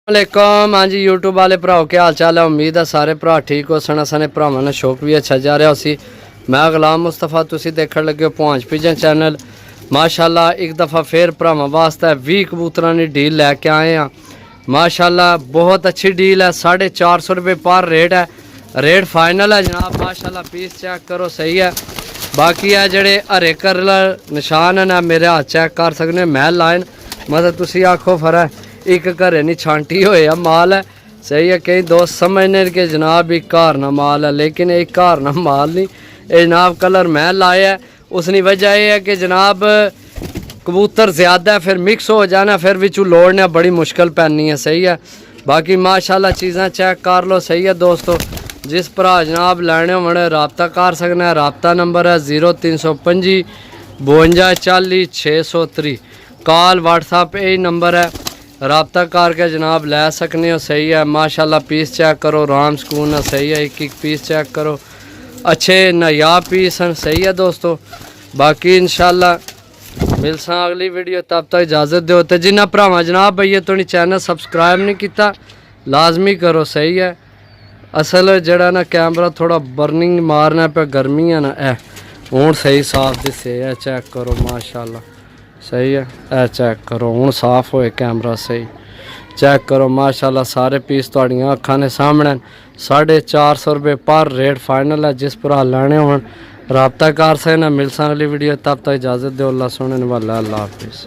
वालेकुम। हाँ जी यूट्यूब वाले भराओ क्या हाल चाल है। उम्मीद है सारे भरा ठीक हो सन। असने भरावां ने शौक भी अच्छा जा रहा उसी। मैं गुलाम मुस्तफा तुसी देखने लगे हो पहुँच पिजन चैनल। माशाल्लाह एक दफ़ा फिर भरावां वास्ते 20 कबूतरां की डील लैके आए हैं। माशाल्लाह बहुत अच्छी डील है। 450 रुपये पर रेट है। रेट फाइनल है जनाब। माशाल्लाह पीस चेक करो सही है। बाकी है जेडे हरे कलर निशान है ना मेरे हाथ चेक कर सकते महल लाइन मतलब तुसी आखो फरा एक घरे नहीं छांटी होए माल है सही है। कई दोस्त समझने कि जनाब एक घर ना माल है लेकिन एक घर ना माल नहीं। ये जनाब कलर महल लाया है उसकी वजह यह है कि जनाब कबूतर ज़्यादा है फिर मिक्स हो जाना फिर बिचू लोड़ने बड़ी मुश्किल पैनी है सही है। बाकी माशाल्लाह चीज़ें चेक कर लो सही है दोस्तों। जिस भरा जनाब लैने होने रबता कर सकना है। रबता नंबर है 0325 52 40 603। कॉल व्हाट्सअप यही नंबर है। रबता करके जनाब लै सकने हो सही है। माशाल्लाह पीस चेक करो राम सुकून है सही है। एक पीस चेक करो अच्छे नायाब पीस हैं सही है दोस्तों। बाकी इंशाल्लाह मिलसा अगली वीडियो तब तक इजाज़त दो। तो जिन्हें भरावां जनाब भैया तुम चैनल सबसक्राइब नहीं किया लाजमी करो सही है। असल जड़ा ना कैमरा थोड़ा बर्निंग मारना पे गर्मी है ना ए हूँ सही साफ दिसे है चेक करो माशाल्लाह सही है। ए चेक करो हूँ साफ होए कैमरा सही चेक करो माशाल्लाह सारे पीस थोड़ियां अखा ने सामने 450 रुपये पर रेट फाइनल है। जिस भरा लैने हो रबता कर सकना। मिलसा अगली वीडियो तब तक इजाज़त दो। अल्लाह सुनने वाला अल्लाह हाफिज़।